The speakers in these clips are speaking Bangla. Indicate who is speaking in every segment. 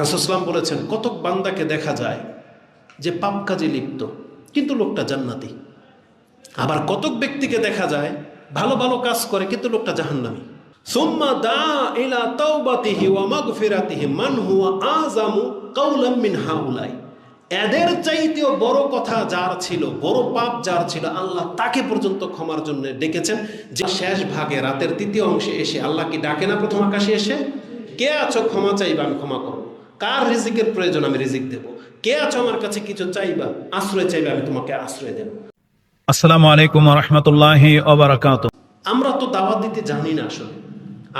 Speaker 1: রাসূল সাল্লাল্লাহু আলাইহি বলেছেন, কতক বান্দাকে দেখা যায় যে পাপ কাজে লিপ্ত কিন্তু লোকটা জান্নাতি, আবার কতক ব্যক্তিকে দেখা যায় ভালো ভালো কাজ করে কিন্তু লোকটা জাহান্নামী। সুম্মা দা ইলা তাওবাতিহি ওয়া মাগফিরাতিহি মান হুয়া আযামু কাওলাম মিন হাউলাই। এদের চাইতেও বড় কথা যার ছিল, বড় পাপ যার ছিল, আল্লাহ তাকে পর্যন্ত ক্ষমার জন্য ডেকেছেন। যে শেষ ভাগে রাতের তৃতীয় অংশে এসে আল্লাহ কি ডাকে না প্রথম আকাশে এসে, কে আছো ক্ষমা চাইবা আমি ক্ষমা করবো, কার রিজিকের প্রয়োজন আমি রিজিক দেব, কে আছো আমার কাছে কিছু চাইবা আশ্রয় চাইবা আমি তোমাকে আশ্রয় দেব।
Speaker 2: আসসালামু আলাইকুম ওয়া রাহমাতুল্লাহি ওয়া বারাকাতুহু।
Speaker 1: আমরা তো দাওয়াত দিতে জানি না, আসলে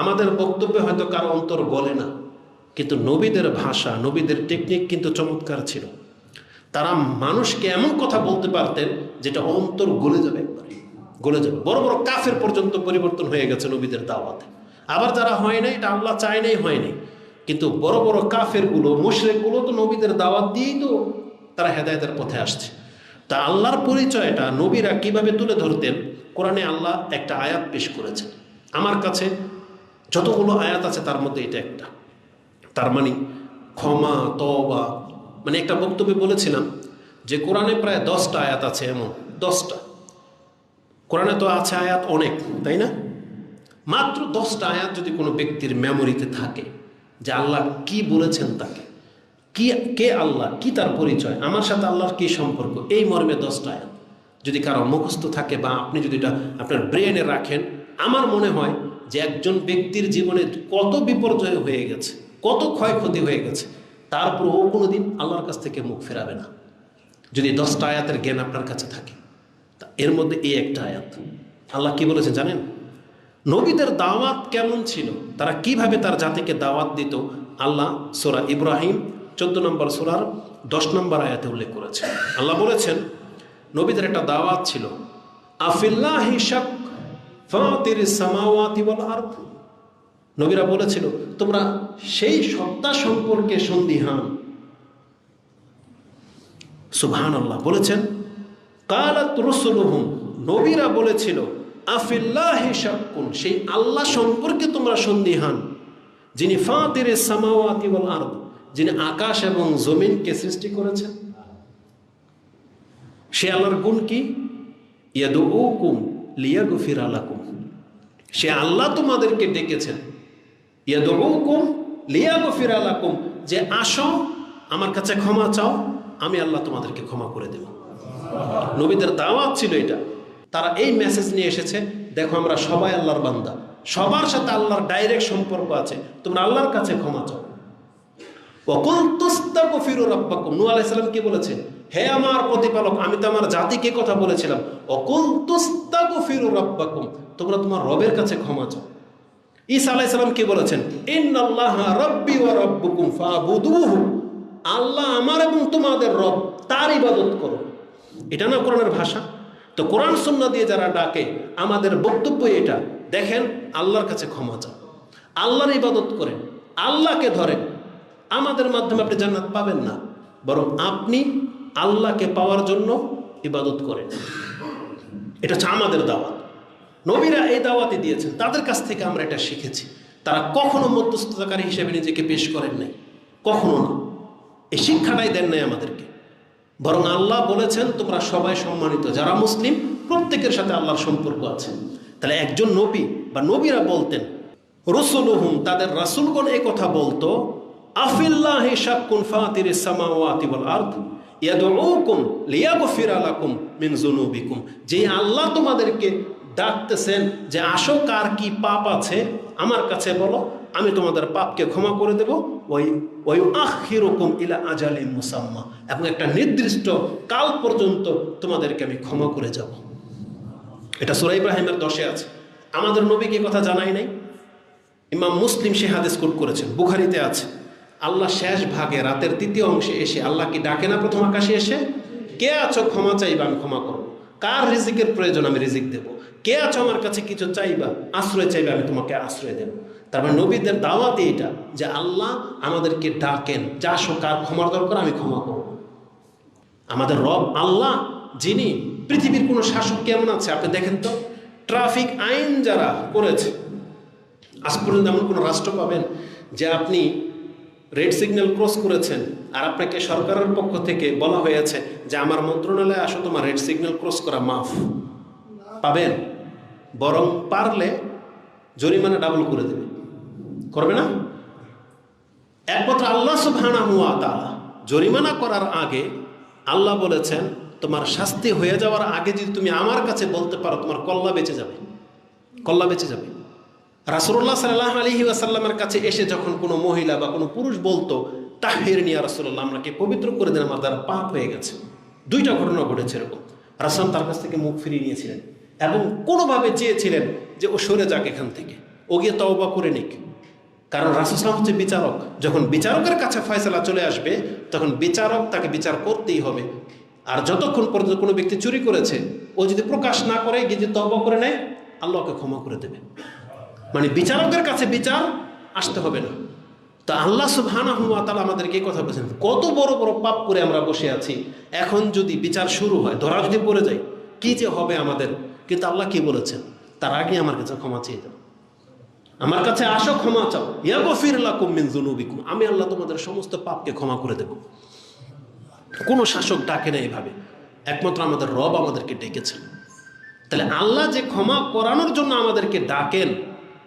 Speaker 1: আমাদের বক্তব্যে হয়তো কারো অন্তর গলে না, কিন্তু নবীদের ভাষা, নবীদের টেকনিক কিন্তু চমৎকার ছিল। তারা মানুষকে এমন কথা বলতে পারতেন যেটা অন্তর গলে যাবে, একবারে গলে যাবে। বড় বড় কাফের পর্যন্ত পরিবর্তন হয়ে গেছে নবীদের দাওয়াতে। আবার যারা হয় নাই, এটা আল্লাহ চায় নাই, হয় নাই, কিন্তু বড় বড় কাফেরগুলো, মুশরিকগুলো তো নবীদের দাওয়াত দিয়েই তো তারা হেদায়েতের পথে আসছে। তা আল্লাহর পরিচয়টা নবীরা কিভাবে তুলে ধরতেন, কোরআনে আল্লাহ একটা আয়াত পেশ করেছেন। আমার কাছে যতগুলো আয়াত আছে তার মধ্যে এটা একটা। তার মানে ক্ষমা, তওবা, মানে একটা বক্তব্যে বলেছিলাম যে কোরআনে প্রায় 10টা আয়াত আছে, এমন 10টা। কোরআনে তো আছে আয়াত অনেক, তাই না? মাত্র 10টা আয়াত যদি কোনো ব্যক্তির মেমোরিতে থাকে যে আল্লাহ কি বলেছেন তাকে, কি কে আল্লাহ, কি তার পরিচয়, আমার সাথে আল্লাহর কি সম্পর্ক, এই মর্মে 10টা আয়াত যদি কারো মুখস্থ থাকে বা আপনি যদি এটা আপনার ব্রেনে রাখেন, আমার মনে হয় যে একজন ব্যক্তির জীবনে কত বিপর্যয় হয়ে গেছে, কত ক্ষয়ক্ষতি হয়ে গেছে, তারপর ও কোনোদিন আল্লাহর কাছ থেকে মুখ ফেরাবে না যদি 10টা আয়াতের জ্ঞান আপনার কাছে থাকে। তা এর মধ্যে এই একটা আয়াত আল্লাহ কি বলেছেন জানেন? নবীদের দাওয়াত কেমন ছিল, তারা কিভাবে তার জাতিকে দাওয়াত দিত, আল্লাহ সূরা ইব্রাহিম 14 নম্বর সূরার 10 নম্বর আয়াতে উল্লেখ করেছেন। আল্লাহ বলেছেন নবীদের একটা দাওয়াত ছিল, আফিল্লাহি শাক ফাতিরিস সামাওয়াতি ওয়াল আরদ। নবীরা বলেছিল তোমরা সেই সত্তা সম্পর্কে সন্দিহান। সুবহানাল্লাহ বলেছেন, কালাত রুসুলুহুম, নবীরা বলেছিল আফিল্লাহি শাক্কুন, সেই আল্লাহ সম্পর্কে তোমরা সন্দিহান, যিনি ফাতিরিস সামাওয়াতি ওয়াল আরদ, যিনি আকাশ এবং জমিনকে সৃষ্টি করেছেন। সে আল্লাহর গুণ কি? ইয়াদউকুম লিয়াগফিরা লাকুম, সে আল্লাহ তোমাদেরকে ডেকেছেন, ইয়াদউকুম লিয়াগফিরা লাকুম, যে আসো আমার কাছে ক্ষমা চাও, আমি আল্লাহ তোমাদেরকে ক্ষমা করে দেব। নবীদের দাওয়াত ছিল এটা। তারা এই মেসেজ নিয়ে এসেছে, দেখো আমরা সবাই আল্লাহর বান্দা, সবার সাথে আল্লাহর ডাইরেক্ট সম্পর্ক আছে, তোমরা আল্লাহর কাছে ক্ষমা চাও। ওয়াকুল তুস্তাগফিরু রাব্বাকুম, নূহ আলাইহিস সালাম কি বলেছে? হে আমার প্রতিপালক, আমি তো আমার জাতিকে কথা বলেছিলাম, ওয়াকুল তুস্তাগফিরু রাব্বাকুম, তোমরা তোমার রবের কাছে ক্ষমা চাও। ঈসা আলাইহিস সালাম কি বলেছেন? ইন্নাল্লাহা রাব্বি ওয়া রাব্বুকুম ফাবুদুহু, আল্লাহ আমার এবং তোমাদের রব, তার ইবাদত করো। এটা না কোরআনের ভাষা? তো কোরআন সুন্নাহ দিয়ে যারা ডাকে, আমাদের বক্তব্য এটা, দেখেন আল্লাহর কাছে ক্ষমা চাও, আল্লাহর ইবাদত করেন, আল্লাহকে ধরেন। আমাদের মাধ্যমে আপনি জান্নাত পাবেন না, বরং আপনি আল্লাহকে পাওয়ার জন্য ইবাদত করেন। এটা হচ্ছে আমাদের দাওয়াত। নবীরা এই দাওয়াতই দিয়েছেন, তাদের কাছ থেকে আমরা এটা শিখেছি। তারা কখনো মধ্যস্থতাকারী হিসেবে নিজেকে পেশ করেন নাই, কখনো না, এই শিক্ষাটাই দেন নাই আমাদেরকে। বরং আল্লাহ বলেছেন তোমরা সবাই সম্মানিত, যারা মুসলিম প্রত্যেকের সাথে আল্লাহর সম্পর্ক আছে। তাহলে একজন নবী বা নবীরা বলতেন, রসুলুহুম, তাদের রাসূলগণ এই কথা বলতো, আফিল্লাহি শাক্কুন ফাতিরিস সামাওয়াতি ওয়াল আরদ ইয়াদউকুম লিয়াগফিরা লাকুম মিন যুনুবিকুম, যে আল্লাহ তোমাদেরকে ডাকতেছেন যে আসো, কার কি পাপ আছে আমার কাছে বলো, আমি তোমাদের পাপকে ক্ষমা করে দেব। ওই আখিরুকুম ইলা আজালিম মুসাম্মা, এবং একটা নির্দিষ্ট কাল পর্যন্ত তোমাদেরকে আমি ক্ষমা করে যাব। এটা সূরা ইব্রাহিমের 10-এ আছে। আমাদের নবীকে কথা জানাই নাই? ইমাম মুসলিম সে হাদিস কোট করেছেন, বুখারীতে আছে। আল্লাহ শেষ ভাগে রাতের তৃতীয় অংশে এসে আল্লাহ কি ডাকে না প্রথম আকাশে এসে, কে আছো ক্ষমা চাইবা আমি ক্ষমা করব, কার রিজিকের প্রয়োজন আমি রিজিক দেব, কে আছো আমার কাছে কিছু চাইবা আশ্রয় চাইবা আমি তোমাকে আশ্রয় দেব। তারপর নবীদের দাওয়াতে এটা যে আল্লাহ আমাদেরকে ডাকেন, যা আসো, কার ক্ষমার দরকার আমি ক্ষমা করব। আমাদের রব আল্লাহ, যিনি পৃথিবীর কোনো শাসক কেমন আছে আপনি দেখেন তো, ট্রাফিক আইন যারা করেছে, আজ পর্যন্ত এমন কোনো রাষ্ট্র পাবেন যে আপনি রেড সিগন্যাল ক্রস করেছেন, আর আপনাকে সরকারের পক্ষ থেকে বলা হয়েছে যে আমার মন্ত্রণালয়ে আসো, তোমার রেড সিগন্যাল ক্রস করা মাফ, পাবেন? বরং পারলে জরিমানা ডাবল করে দেবে, করবে না? একমাত্র আল্লাহ সুবহানাহু ওয়া তাআলা জরিমানা করার আগে আল্লাহ বলেছেন তোমার শাস্তি হয়ে যাওয়ার আগে যদি তুমি আমার কাছে বলতে পারো, তোমার কল্লা বেঁচে যাবে, কল্লা বেঁচে যাবে। রাসূলুল্লাহ সাল্লাল্লাহু আলাইহি ওয়াসাল্লামের কাছে এসে যখন কোনো মহিলা বা কোনো পুরুষ বলতো তাহহিরনি ইয়া রাসূলুল্লাহ, আমাকে পবিত্র করে দেন, আমার দ্বারা পাপ হয়ে গেছে, দুইটা ঘটনা ঘটেছে এরকম। রাসূল তার কাছ থেকে মুখ ফিরিয়ে নিয়েছিলেন এবং কোনোভাবে চেয়েছিলেন যে ও সরে যাক এখান থেকে, ও গিয়ে তওবা করে নিক। কারণ রাসূল সাল্লাল্লাহু হচ্ছে বিচারক, যখন বিচারকের কাছে ফয়সালা চলে আসবে তখন বিচারক তাকে বিচার করতেই হবে। আর যতক্ষণ পর্যন্ত কোনো ব্যক্তি চুরি করেছে, ও যদি প্রকাশ না করে গিয়ে যদি তওবা করে নেয়, আল্লাহকে ক্ষমা করে দেবে। মানে বিচারকের কাছে বিচার আসতে হবে না। তা আল্লাহ সুবহানাহু ওয়া তাআলা আমাদেরকে এই কথা বলেছেন, কত বড় বড় পাপ করে আমরা বসে আছি, এখন যদি বিচার শুরু হয়, ধরা যদি পড়ে যায়, কি যে হবে আমাদের। কিন্তু আল্লাহ কি বলেছেন, তার আগে আমার কাছে ক্ষমা চেয়ে দাও, আমার কাছে আসো, ক্ষমা চাও, ইয়াগফির লাকুম মিন যুনুবিকুম, আমি আল্লাহ তোমাদের সমস্ত পাপকে ক্ষমা করে দেব। কোনো শাসক ডাকে না এভাবে, একমাত্র আমাদের রব আমাদেরকে ডেকেছেন। তাহলে আল্লাহ যে ক্ষমা করানোর জন্য আমাদেরকে ডাকেন,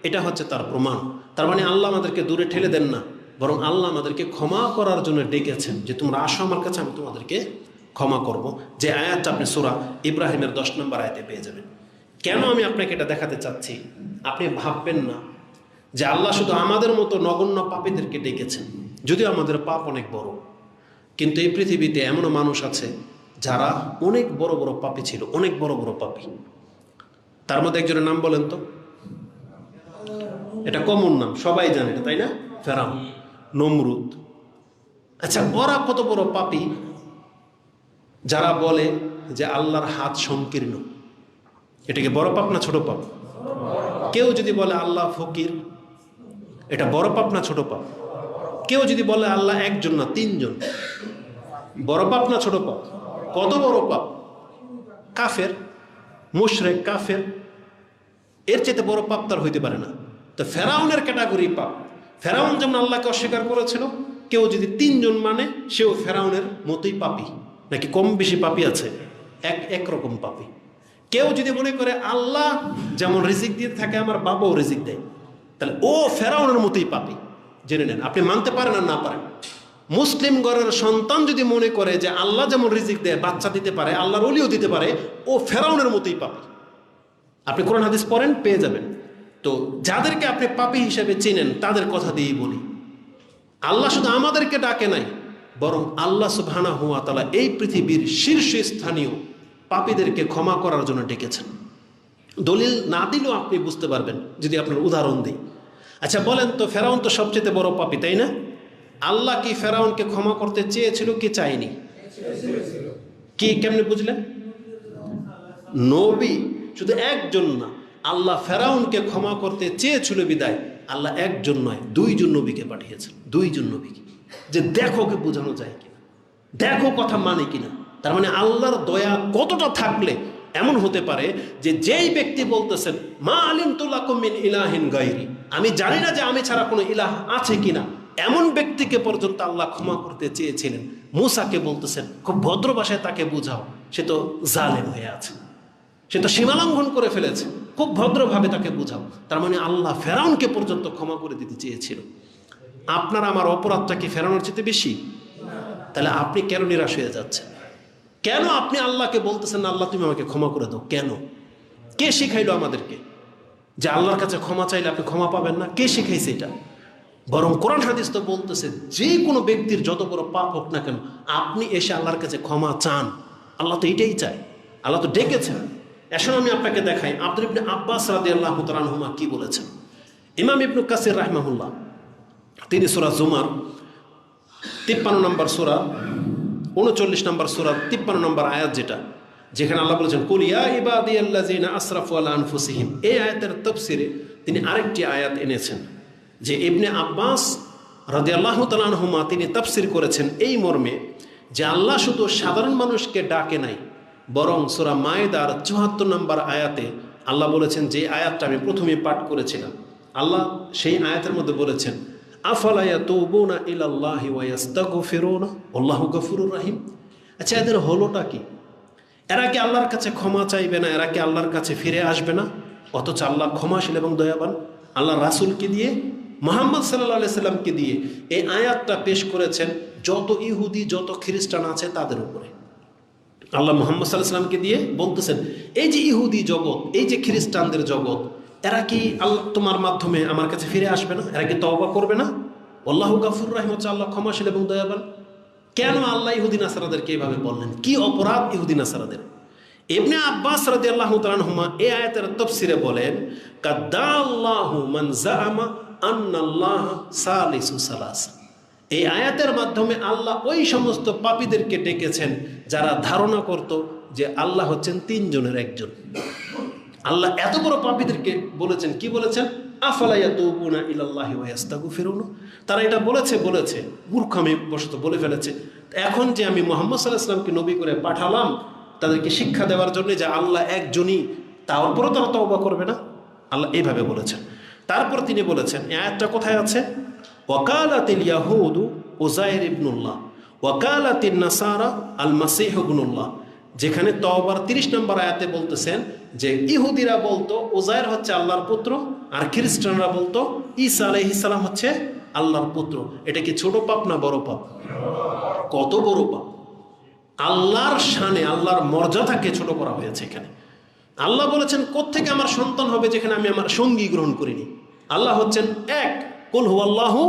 Speaker 1: এটা হচ্ছে তার প্রমাণ। তার মানে আল্লাহ আমাদেরকে দূরে ঠেলে দেন না, বরং আল্লাহ আমাদেরকে ক্ষমা করার জন্য ডেকেছেন যে তোমরা আসো আমার কাছে, আমি তোমাদেরকে ক্ষমা করব। যে আয়াতটা আপনি সূরা ইব্রাহিমের 10 নম্বর আয়াতে পেয়ে যাবেন। কেন আমি আপনাকে এটা দেখাতে চাচ্ছি, আপনি ভাববেন না যে আল্লাহ শুধু আমাদের মতো নগণ্য পাপীদেরকে ডেকেছেন, যদিও আমাদের পাপ অনেক বড়। কিন্তু এই পৃথিবীতে এমনও মানুষ আছে যারা অনেক বড় বড় পাপী ছিল, অনেক বড় বড় পাপী। তার মধ্যে একজনের নাম বলেন তো, এটা কমন নাম, সবাই জানে এটা, তাই না? ফেরাউন, নমরুদ। আচ্ছা, ওরা কত বড় পাপী যারা বলে যে আল্লাহর হাত সংকীর্ণ। এটাকে বড় পাপ না ছোট পাপ? কেউ যদি বলে আল্লাহ ফকির, এটা বড় পাপ না ছোট পাপ? কেউ যদি বলে আল্লাহ একজন না তিনজন, বড় পাপ না ছোট পাপ? কত বড় পাপ! কাফের, মুশরিক, কাফের, এর চেয়ে বড় পাপ তার হইতে পারে না। তো ফেরাউনের ক্যাটাগরি পাপ। ফেরাউন যেমন আল্লাহকে অস্বীকার করেছিল, কেউ যদি তিনজন মানে সেও ফেরাউনের মতোই পাপী, নাকি কম বেশি পাপী আছে? একরকম পাপী। কেউ যদি মনে করে আল্লাহ যেমন রিজিক দিয়ে থাকে, আমার বাবাও রিজিক দেয়, তাহলে ও ফেরাউনের মতোই পাপী। জেনে নেন, আপনি মানতে পারেন আর না পারেন। মুসলিম ঘরের সন্তান যদি মনে করে যে আল্লাহ যেমন রিজিক দেয়, বাচ্চা দিতে পারে, আল্লাহর ওলিও দিতে পারে, ও ফেরাউনের মতোই পাপী। আপনি কোরআন হাদিস পড়েন, পেয়ে যাবেন। তো যাদেরকে আপনি পাপী হিসেবে চেনেন তাদের কথা দিয়েই বলি, আল্লাহ শুধু আমাদেরকে ডাকে নাই, বরং আল্লাহ সুবহানাহু ওয়া তাআলা এই পৃথিবীর শীর্ষস্থানীয় পাপীদেরকে ক্ষমা করার জন্য ডেকেছেন। দলিল না দিলেও আপনি বুঝতে পারবেন যদি আপনার উদাহরণ দিই। আচ্ছা বলেন তো, ফেরাউন তো সবচেয়ে বড় পাপী, তাই না? আল্লাহ কি ফেরাউনকে ক্ষমা করতে চেয়েছিল কি চাইনি? কি, কেমনে বুঝলেন? নবী শুধু একজন না, আল্লাহ ফেরাউনকে ক্ষমা করতে চেয়েছিল বিদায় আল্লাহ একজন নয়, দুইজন নবীকে পাঠিয়েছেন, দুইজন নবীকে। যে দেখো কে বোঝানো যায় কিনা, দেখো কথা মানে কিনা। তার মানে আল্লাহর দয়া কতটা থাকলে এমন হতে পারে যে যেই ব্যক্তি বলতেছেন মা আলিমতু লাকুম মিন ইলাহিন গায়রি, আমি জানি না যে আমি ছাড়া কোনো ইলাহ আছে কিনা, এমন ব্যক্তিকে পর্যন্ত আল্লাহ ক্ষমা করতে চেয়েছিলেন। মূসাকে বলতেছেন খুব ভদ্র ভাষায় তাকে বুঝাও, সে তো জালেম হয়ে আছে, সে তো সীমালঙ্ঘন করে ফেলেছে, খুব ভদ্রভাবে তাকে বুঝাও। তার মানে আল্লাহ ফেরাউনকে পর্যন্ত ক্ষমা করে দিতে চেয়েছিল। আপনার আমার অপরাধটা কি ফেরাউনের চেয়ে বেশি? তাহলে আপনি কেন নিরাশ হয়ে যাচ্ছেন? কেন আপনি আল্লাহকে বলতেছেন আল্লাহ তুমি আমাকে ক্ষমা করে দাও? কেন? কে শিখাইলো আমাদেরকে যে আল্লাহর কাছে ক্ষমা চাইলে আপনি ক্ষমা পাবেন না? কে শিখাইছে এটা? বরং কোরআন হাদিস তো বলতেছে যে কোনো ব্যক্তির যত বড় পাপ হোক না কেন, আপনি এসে আল্লাহর কাছে ক্ষমা চান। আল্লাহ তো এটাই চায়, আল্লাহ তো ডেকেছেন। এখন আমি আপনাকে দেখাই আব্দুল ইবনে আব্বাস রাদিয়াল্লাহু তাআলা আনহুমা কি বলেছেন। ইমাম ইবনে কাসির রাহিমাহুল্লাহ তিনি সূরা জুমার 53 নম্বর সূরা 39 নম্বর সূরা 53 নম্বর আয়াত, যেখানে আল্লাহ বলেছেন কুল ইয়া ইবাদিয়াল্লাযিনা আসরাফু আলা আনফুসিহিম, এই আয়াতের তাফসিরে তিনি আরেকটি আয়াত এনেছেন যে ইবনে আব্বাস রাদিয়াল্লাহু তাআলা আনহুমা তিনি তাফসির করেছেন এই মর্মে যে আল্লাহ শুধু সাধারণ মানুষকে ডাকে নাই, বরং সূরা মায়েদার 74 নম্বর আয়াতে আল্লাহ বলেছেন, যে আয়াতটা আমি প্রথমে পাঠ করেছিলাম, আল্লাহ সেই আয়াতের মধ্যে বলেছেন আফালা ইয়াতুবুনা ইলাল্লাহি ওয়া ইস্তাগফিরুনা আল্লাহু গফুরুর রহিম। আচ্ছা, এদের হলোটা কি? এরা কি আল্লাহর কাছে ক্ষমা চাইবে না? এরা কি আল্লাহর কাছে ফিরে আসবে না? অথচ আল্লাহ ক্ষমাশীল এবং দয়াবান। আল্লাহ রাসূলকে দিয়ে, মুহাম্মদ সাল্লাল্লাহু আলাইহি সাল্লামকে দিয়ে এই আয়াতটা পেশ করেছেন যত ইহুদি যত খ্রিস্টান আছে তাদের উপরে। আল্লাহ মুহাম্মদ সাল্লাল্লাহু আলাইহি সাল্লামকে দিয়ে বলতেছেন, এই যে ইহুদি জগৎ, এই যে খ্রিস্টানদের জগৎ, এরা কি আল্লাহ তোমার মাধ্যমে আমার কাছে ফিরে আসবে না? এরা কি তওবা করবে না? আল্লাহু গফুরুর রহিম, হচ্ছে আল্লাহ ক্ষমাশীল এবং দয়াবান। কেন আল্লাহ ইহুদি নাসারাদেরকে এইভাবে বললেন? কি অপরাধ ইহুদি নাসারাদের? ইবনে আব্বাস রাদিয়াল্লাহু তাআলা আনহুমা এই আয়াতের তাফসিরে বলেন, কাদ্দাল্লাহু মান জাআমা আন্নাল্লাহ সালিসু সালাসা। এই আয়াতের মাধ্যমে আল্লাহ ওই সমস্ত পাপীদেরকে ডেকেছেন যারা ধারণা করত যে আল্লাহ হচ্ছেন তিনজনের একজন। আল্লাহ এত বড় পাপীদেরকে বলেছেন, কি বলেছেন? আফালা ইয়াতুবুনা ইলাল্লাহি ওয়া ইস্তাগফিরুনা। তারা এটা বলেছে মূর্খামি বশত বলে ফেলেছে। এখন যে আমি মুহাম্মদ সাল্লাল্লাহু আলাইহি ওয়াসাল্লামকে নবী করে পাঠালাম তাদেরকে শিক্ষা দেওয়ার জন্য যে আল্লাহ একজনই, তার উপরও তারা তওবা করবে না, আল্লাহ এইভাবে বলেছেন। তারপর তিনি বলেছেন, এই আয়াতটা কোথায় আছে? ওয়াকালাতিল ইয়াহুদু উযাইর ইবনুল্লাহ ওয়াকালাতিন নাসারা আল মাসীহ ইবনুল্লাহ। যেখানে তওবার 30 নম্বর আয়াতে বলতেছেন যে ইহুদিরা বলতো উযাইর হচ্ছে আল্লাহর পুত্র, আর খ্রিস্টানরা বলতো ঈসা আলাইহিস সালাম হচ্ছে আল্লাহর পুত্র। এটা কি ছোট পাপ না বড় পাপ? কত বড় পাপ! আল্লাহর শানে, আল্লাহর মর্যাদাকে ছোট করা হয়েছে এখানে। আল্লাহ বলেছেন, কোত্থেকে আমার সন্তান হবে যেখানে আমি আমার সঙ্গী গ্রহণ করিনি? আল্লাহ হচ্ছেন এক, কুল হুয়াল্লাহু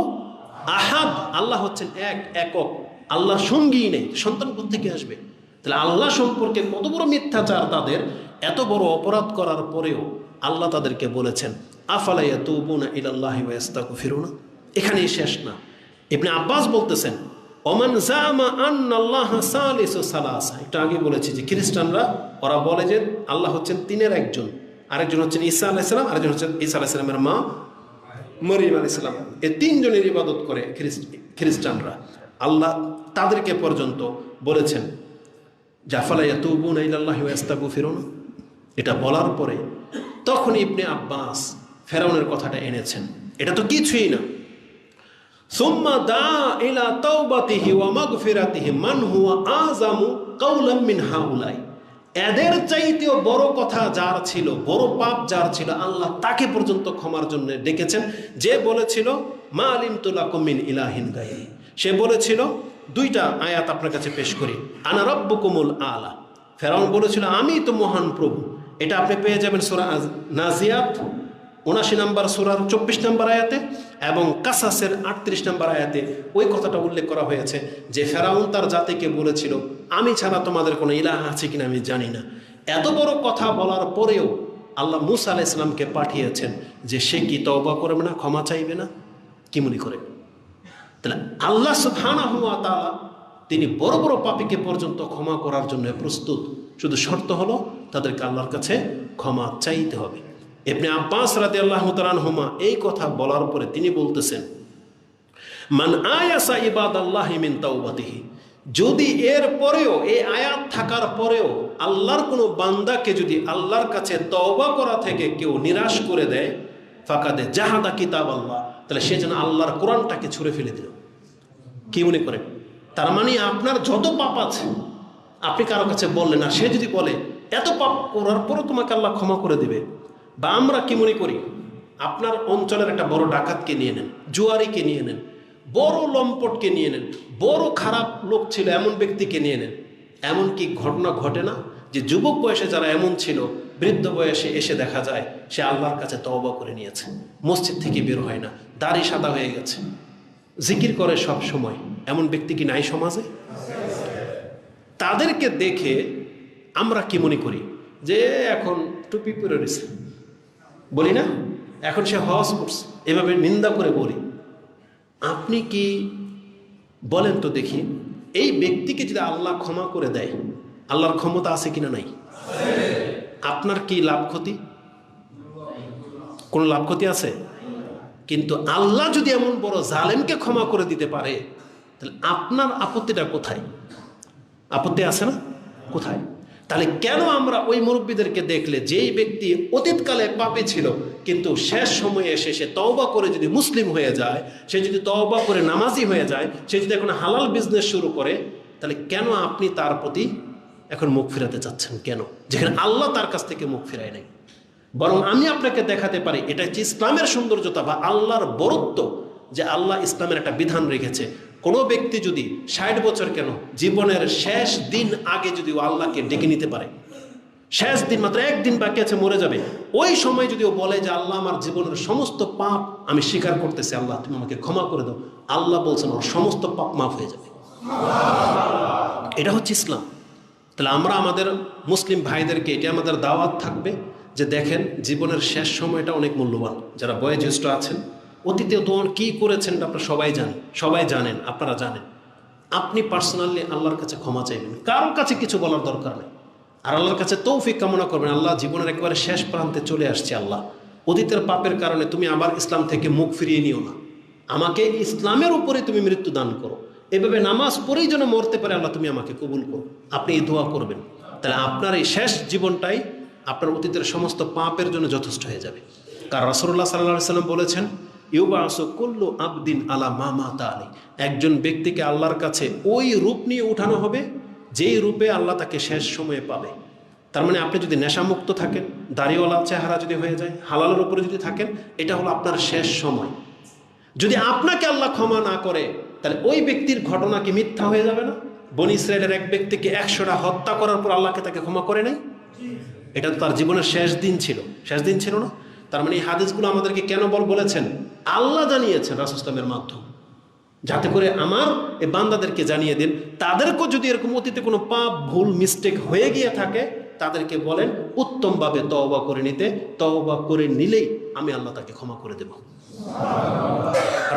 Speaker 1: আহাদ। আল্লাহ হচ্ছেন এক, একক, আল্লাহ সঙ্গী নেই, সন্তান কোত্থেকে আসবে? তাহলে আল্লাহ সম্পর্কে কত বড় মিথ্যাচার তাদের! এত বড় অপরাধ করার পরেও আল্লাহ তাদেরকে বলেছেন, আফালা ইয়াতুবুনা ইলাল্লাহি ওয়া ইস্তাগফিরুনা। এখানেই শেষ না। ইবনে আব্বাস বলতেছেন, ওমান জামা আন্নাল্লাহা সালিসু সালাসা। একটু আগে বলেছি যে খ্রিস্টানরা ওরা বলে যে আল্লাহ হচ্ছেন তিনের একজন, আরেকজন হচ্ছেন ঈসা আলাইহিস সালাম, আরেকজন হচ্ছেন ঈসা আলাইহিস সালামের মা মরিয়ম আলাইহিস সালাম। এই তিনজনের ইবাদত করে খ্রিস্টানরা। আল্লাহ তাদেরকে পর্যন্ত বলেছেন আফালা ইয়াতুবুনা ইলাল্লাহি ওয়া ইস্তাগফিরুনা। এটা বলার পরে তখন ইবনে আব্বাস ফেরাউনের কথাটা এনেছেন। এটা তো কিছুই না। সুম্মা দা ইলা তাওবাতিহি ওয়া মাগফিরাতিহি মান হুয়া আযামু কাওলাম মিন হাউলাই। এদের চাইতেও বড় কথা যার ছিল, বড় পাপ যার ছিল, আল্লাহ তাকে পর্যন্ত ক্ষমার জন্য ডেকেছেন। যে বলেছিল মা আলিমতু লাকুম মিন ইলাহিন গায়রি, সে বলেছিল, দুইটা আয়াত আপনার কাছে পেশ করি, আনা রাব্বুকুমুল আলা। ফেরাউন বলেছিল আমি তো মহান প্রভু। এটা আপনি পেয়ে যাবেন সূরা নাজিয়াত 79 নম্বর সূরার 24 নম্বর আয়াতে এবং কাসাসের 38 নম্বর আয়াতে ওই কথাটা উল্লেখ করা হয়েছে যে ফেরাউন তার জাতিকে বলেছিল আমি ছাড়া তোমাদের কোনো ইলাহ আছে কিনা আমি জানি না। এত বড় কথা বলার পরেও আল্লাহ মূসা আলাইহিস সালামকে পাঠিয়েছেন যে সে কি তওবা করবে না, ক্ষমা চাইবে না? কি মনে করে? তাহলে আল্লাহ সুবহানাহু ওয়া তাআলা তিনি বড় বড় পাপীকে পর্যন্ত ক্ষমা করার জন্য প্রস্তুত। শুধু শর্ত হলো তাদেরকে আল্লাহর কাছে ক্ষমা চাইতে হবে। ইবনে আব্বাস রাদিয়াল্লাহু তাআলা আনহুমা এই কথা বলার পরে তিনি বলতেছেন, মান আয়াসা ইবাদাল্লাহি মিন তাওবাতিহি। যদি এর পরেও, এই আয়াত থাকার পরেও আল্লাহর কোনো বান্দাকে যদি আল্লাহর কাছে তওবা করা থেকে কেউ নিরাশ করে দেয়, ফাকাদে জাহাদা কিতাব আল্লাহ, তাহলে সে যেন আল্লাহর কোরআনটাকে ছুঁড়ে ফেলে দিল। কি মনে করেন? তার মানে আপনার যত পাপ আছে আপনি কারো কাছে বললেন, আর সে যদি বলে এত পাপ করার পরও তোমাকে আল্লাহ ক্ষমা করে দিবে। বা আমরা কি মনে করি, আপনার অঞ্চলের একটা বড় ডাকাতকে নিয়ে নেন, জুয়ারিকে নিয়ে নেন, বড় লম্পটকে নিয়ে নেন, বড় খারাপ লোক ছিল এমন ব্যক্তিকে নিয়ে নেন। এমন কি ঘটনা ঘটে না যে যুবক বয়সে যারা এমন ছিল, বৃদ্ধ বয়সে এসে দেখা যায় সে আল্লাহর কাছে তওবা করে নিয়েছে, মসজিদ থেকে বের হয় না, দাড়ি সাদা হয়ে গেছে, জিকির করে সব সময়। এমন ব্যক্তি কি নাই সমাজে? তাদেরকে দেখে আমরা কি মনে করি যে এখন টুপি পরে রয়েছে, বলি না, এখন সে হজ করছে, এভাবে নিন্দা করে বলি। আপনি কি বলেন তো দেখি, এই ব্যক্তিকে যদি আল্লাহ ক্ষমা করে দেয়, আল্লাহর ক্ষমতা আছে কিনা নাই? আপনার কি লাভ ক্ষতি? কোনো লাভ ক্ষতি আছে? কিন্তু আল্লাহ যদি এমন বড় জালেমকে ক্ষমা করে দিতে পারে, তাহলে আপনার আপত্তিটা কোথায়? আপত্তি আছে না? কোথায়? তাহলে কেন আমরা ওই মুরব্বীদেরকে দেখলে যেই ব্যক্তি অতীতকালে পাপী ছিল কিন্তু শেষ সময়ে এসে সে তওবা করে যদি মুসলিম হয়ে যায়, সে যদি তওবা করে নামাজি হয়ে যায়, সে যদি এখন হালাল বিজনেস শুরু করে, তাহলে কেন আপনি তার প্রতি এখন মুখ ফিরাতে চাচ্ছেন? কেন? যেখানে আল্লাহ তার কাছ থেকে মুখ ফিরায় নাই। বরং আমি আপনাকে দেখাতে পারি এটা হচ্ছে ইসলামের সৌন্দর্যতা বা আল্লাহর বরত্ব, যে আল্লাহ ইসলামের একটা বিধান রেখেছে। কোনো ব্যক্তি যদি 60 বছর কেন জীবনের শেষ দিন আগে যদি ও আল্লাহকে ডেকে নিতে পারে, শেষ দিন মাত্র একদিন বাকি আছে মরে যাবে, ওই সময় যদি ও বলে যে আল্লাহ আমার জীবনের সমস্ত পাপ আমি স্বীকার করতেছি, আল্লাহ তুমি আমাকে ক্ষমা করে দাও, আল্লাহ বলছেন ওর সমস্ত পাপ মাফ হয়ে যাবে। এটা হচ্ছে ইসলাম। তাহলে আমরা আমাদের মুসলিম ভাইদেরকে এটা আমাদের দাওয়াত থাকবে যে দেখেন জীবনের শেষ সময়টা অনেক মূল্যবান। যারা বয়োজ্যেষ্ঠ আছেন, অতীতে দোয়ান কী করেছেন আপনারা সবাই জানেন, আপনারা জানেন। আপনি পার্সোনালি আল্লাহর কাছে ক্ষমা চাইবেন, কারোর কাছে কিছু বলার দরকার নেই। আর আল্লাহর কাছে তৌফিক কামনা করবেন, আল্লাহ জীবনের একেবারে শেষ প্রান্তে চলে আসছে, আল্লাহ অতীতের পাপের কারণে তুমি আবার ইসলাম থেকে মুখ ফিরিয়ে নিও না, আমাকে ইসলামের উপরে তুমি মৃত্যু দান করো, এভাবে নামাজ পড়েই যেন মরতে পারে, আল্লাহ তুমি আমাকে কবুল করো। আপনি এই দোয়া করবেন, তাহলে আপনার এই শেষ জীবনটাই আপনার অতীতের সমস্ত পাপের জন্য যথেষ্ট হয়ে যাবে। কারণ রাসূলুল্লাহ সাল্লাল্লাহু আলাইহি ওয়াসাল্লাম বলেছেন, ইউবাসু কুল্লু আবদিন আলা মা মাতা আলাইহি, একজন ব্যক্তিকে আল্লাহর কাছে ওই রূপ নিয়ে উঠানো হবে যেই রূপে আল্লাহ তাকে শেষ সময়ে পাবে। তার মানে আপনি যদি নেশামুক্ত থাকেন, দাড়িওয়ালা চেহারা যদি হয়ে যায়, হালালের উপরে যদি থাকেন, এটা হলো আপনার শেষ সময়। যদি আপনাকে আল্লাহ ক্ষমা না করে তাহলে ওই ব্যক্তির ঘটনা কি মিথ্যা হয়ে যাবে না? বনী ইসরায়েলের এক ব্যক্তিকে 100টা হত্যা করার পর আল্লাহকে তাকে ক্ষমা করে নাই, এটা তো তার জীবনের শেষ দিন ছিল না? তার মানে এই হাদিসগুলো আমাদেরকে কেন বলেছেন? আল্লাহ জানিয়েছেন রাসূল ইসলামের মাধ্যমে, যাতে করে আমার এই বান্দাদেরকে জানিয়ে দিন, তাদেরকেও যদি এরকম অতীতে কোনো পাপ ভুল মিস্টেক হয়ে গিয়ে থাকে তাদেরকে বলেন উত্তমভাবে তওবা করে নিতে, তওবা করে নিলেই আমি আল্লাহ তাকে ক্ষমা করে দেব।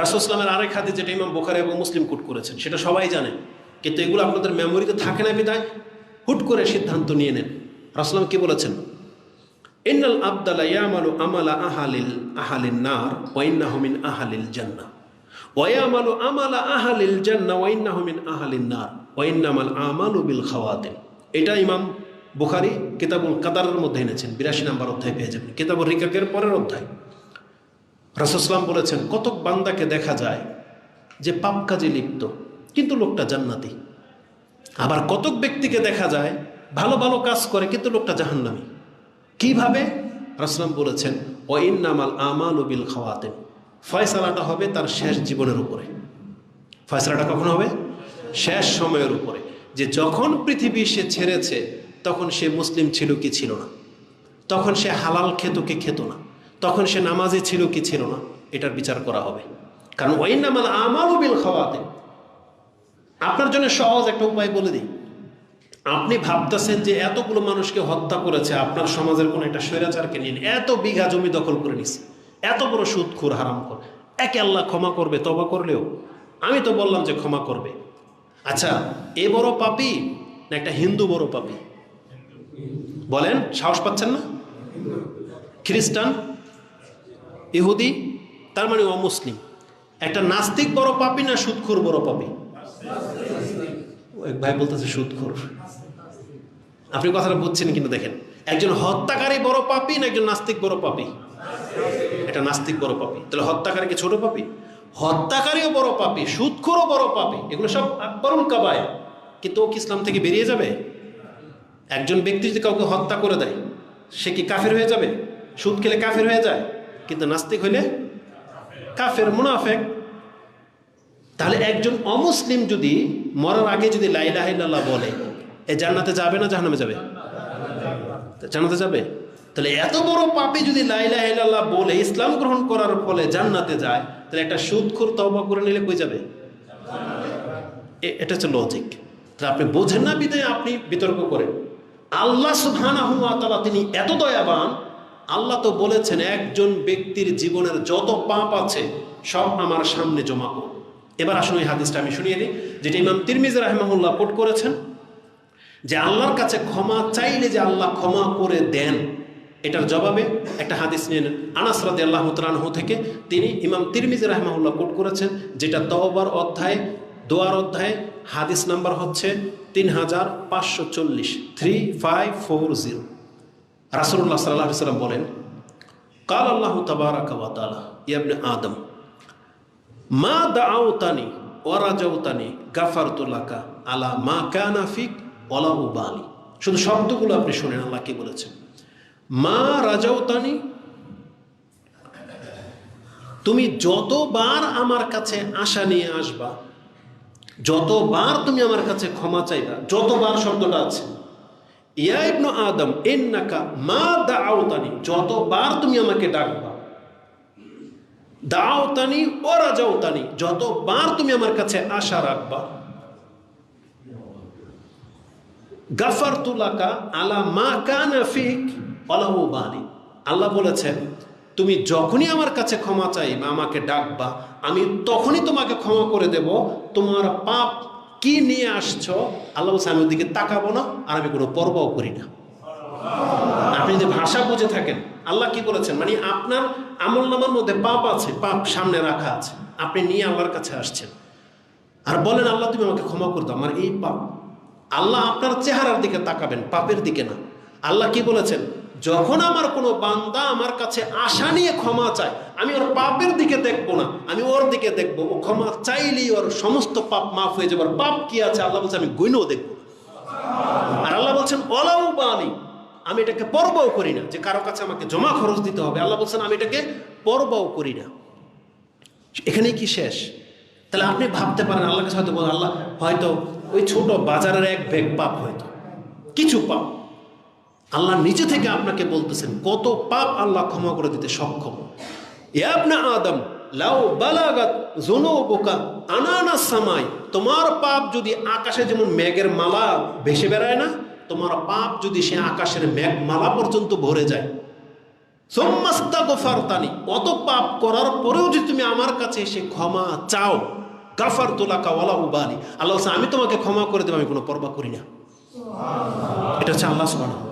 Speaker 1: রাসূল ইসলামের আরেক হাদিস যেটা ইমাম বুখারী এবং মুসলিম কোট করেছেন, সেটা সবাই জানেন, কিন্তু এগুলো আপনাদের মেমোরিতে থাকে না বিধায় হুট করে সিদ্ধান্ত নিয়ে নেন। রাসূল কি বলেছেন? ইন্নাল আবদালা ইয়ামালু আমালা আহালিন নার ওয়া ইন্নাহু মিন আহালিল জান্নাহ ওয়া ইয়ামালু আমালা আহালিল জান্নাহ ওয়া ইন্নাহু মিন আহালিন নার ওয়া ইন্নামাল আমালু বিল খাওয়াতিম। এটা ইমাম বুখারী কিতাবুল কাদারের মধ্যে এনেছেন, 82 নম্বর অধ্যায় পেয়ে যাবেন, কিতাবুর রিকাকের পরের অধ্যায়। রাসূল সাল্লাল্লাহু আলাইহি বলেছেন, কতক বান্দাকে দেখা যায় যে পাপ কাজে লিপ্ত কিন্তু লোকটা জান্নাতি, আবার কতক ব্যক্তিকে দেখা যায় ভালো ভালো কাজ করে কিন্তু লোকটা জাহান্নামী। কিভাবে? রাসূল বলেছেন, ওয়া ইন্নামাল আমালু বিল খাওয়াতিম, ফয়সালাটা হবে তার শেষ জীবনের উপরে। ফয়সালাটা কখন হবে? শেষ সময়ের উপরে, যে যখন পৃথিবী সে ছেড়েছে তখন সে মুসলিম ছিল কি ছিল না, তখন সে হালাল খেত কি খেত না, তখন সে নামাজি ছিল কি ছিল না, এটার বিচার করা হবে। কারণ ওয়া ইন্নামাল আমালু বিল খাওয়াতিম। আপনার জন্য সহজ একটা উপায় বলে দিই। আপনি ভাবতেছেন যে এতগুলো মানুষকে হত্যা করেছে, আপনার সমাজের কোনো একটা স্বৈরাচারকে নিয়ে এত বিঘা জমি দখল করে নিছে, এত বড় সুদখোর হারামখোর, একে আল্লাহ ক্ষমা করবে তওবা করলেও? আমি তো বললাম যে ক্ষমা করবে। আচ্ছা, এ বড় পাপী না একটা হিন্দু বড় পাপী? বলেন, সাহস পাচ্ছেন না? খ্রিস্টান, ইহুদি, তার মানে অমুসলিম। একটা নাস্তিক বড় পাপী না সুদখোর বড় পাপী? এক ভাই বলতেছে সুদখোর। আপনি কথাটা বুঝছেন কিন্তু দেখেন, একজন হত্যাকারী বড় পাপী না একজন নাস্তিক বড় পাপী? এটা নাস্তিক বড় পাপী। তাহলে হত্যাকারী কি ছোট পাপী? হত্যাকারীও বড় পাপী, সুদখোরও বড় পাপী, এগুলো সব আকবরুল কাবায়ের। কিন্তু ও কি ইসলাম থেকে বেরিয়ে যাবে? একজন ব্যক্তি যদি কাউকে হত্যা করে দেয় সে কি কাফের হয়ে যাবে? সুদ খেলে কাফের হয়ে যায়, কিন্তু নাস্তিক হইলে কাফের, মুনাফিক। তাহলে একজন অমুসলিম যদি মরার আগে যদি লা ইলাহা ইল্লাল্লাহ বলে, এ জান্নাতে যাবে না জাহান্নামে যাবে? জান্নাতে যাবে। তাহলে এত বড় পাপী যদি লা ইলাহা ইল্লাল্লাহ বলে ইসলাম গ্রহণ করার ফলে জান্নাতে যায়, তাহলে একটা সুদখোর তওবা করে নিলে কই যাবে? এটা হচ্ছে লজিক। তাহলে আপনি বোঝেন না বিধায় আপনি বিতর্ক করেন। আল্লাহ সুবহানাহু ওয়া তাআলা তিনি এত দয়াবান, আল্লাহ তো বলেছেন একজন ব্যক্তির জীবনের যত পাপ আছে সব আমার সামনে জমা করো। এবার আসুন এই হাদিসটা আমি শুনিয়ে দিই, যেটা ইমাম তিরমিজি রাহিমাহুল্লাহ কোট করেছেন, যে আল্লাহর কাছে ক্ষমা চাইলে যে আল্লাহ ক্ষমা করে দেন, এটার জবাবে একটা হাদিস নিয়ে নেন আনাস রাদিয়াল্লাহু তাআলা আনহু থেকে। তিনি ইমাম তিরমিজি রাহিমাহুল্লাহ কোট করেছেন, যেটা তওবার অধ্যায় দোয়ার অধ্যায়ে হাদিস নাম্বার হচ্ছে 3540, 3540। রাসূলুল্লাহ সাল্লাল্লাহু আলাইহি ওয়াসাল্লাম বলেন, কাল আল্লাহ তাবারাকা ওয়া তাআলা ইয়া ইবনে আদম মা দাআউতানি ওয়া রাজাউতানি গাফারতু লাকা আলা মা কানা ফিক ওয়ালা উবালি। শুধু শব্দগুলো আপনি শুনেন, আল্লাহ কি বলেছেন। মা রাজাউতানি, তুমি যতবার আমার কাছে আশা নিয়ে আসবা, যতবার তুমি আমার কাছে ক্ষমা চাইবা, যতবার শব্দটা আছে, ইয়া ইবনু আদম ইন্নাকা মা দাআউতানি, যতবার তুমি আমাকে ডাকবা, দাআউতানি ওয়া রাজাউতানি, যতবার তুমি আমার কাছে আশা রাখবা, গাফারতু লাকা আলা মা কানা ফিক ওয়ালা উবালি। আল্লাহ বলেছেন তুমি যখনই আমার কাছে ক্ষমা চাইবা, আমাকে ডাকবা, আমি তখনই তোমাকে ক্ষমা করে দেব। তোমার পাপ কি নিয়ে আসছো, আল্লাহ বলছে আমি ওদিকে তাকাবো না, আর আমি কোনো পরবাও করি না। আপনি যদি ভাষা বুঝে থাকেন, আল্লাহ কি বলেছেন, মানে আপনার আমলনামার মধ্যে পাপ আছে, পাপ সামনে রাখা আছে, আপনি নিয়ে আল্লাহর কাছে আসছেন আর বলেন আল্লাহ তুমি আমাকে ক্ষমা করে দাও, আমার এই পাপ। আল্লাহ আপনার চেহারার দিকে তাকাবেন, পাপের দিকে না। আল্লাহ কি বলেছেন, যখন আমার কোনো বান্দা আমার কাছে আশা নিয়ে ক্ষমা চায়, আমি ওর পাপের দিকে দেখবো না, আমি ওর দিকে দেখবো। ও ক্ষমা চাইলেই ওর সমস্ত পাপ মাফ হয়ে যাবে। পাপ কি আছে আল্লাহ বলছে আমি গুনেও দেখবো না। আর আল্লাহ বলছেন ওয়ালাউ বানি, আমি এটাকে পরবাও করি না যে কারো কাছে আমাকে জমা খরচ দিতে হবে। আল্লাহ বলছেন আমি এটাকে পরবাও করি না। এখানেই কি শেষ? তাহলে আপনি ভাবতে পারেন আল্লাহর কাছে হয়তো বলেন, আল্লাহ হয়তো ওই ছোট বাজারের এক ব্যাগ পাপ, হয়তো কিছু পাপ। আল্লাহ নিজে থেকে আপনাকে বলতেছেন কত পাপ আল্লাহ ক্ষমা করে দিতে সক্ষম। ইয়া ইবনে আদম লাউ বালাগাত যুনুবুকা আনানাস সামাই, তোমার পাপ যদি আকাশে যেমন মেঘের মালা ভেসে বেড়ায় না, তোমার পাপ যদি সে আকাশের মেঘ মালা পর্যন্ত ভরে যায়, সুম্মাস্তাগফারতানি, অত পাপ করার পরেও যদি তুমি আমার কাছে এসে ক্ষমা চাও, গাফারতু লাকা ওয়ালা উবালি, আল্লাহ বলছে আমি তোমাকে ক্ষমা করে দেব, আমি কোনো পরোয়া করি না। এটা হচ্ছে আল্লাহ সুবহানাহু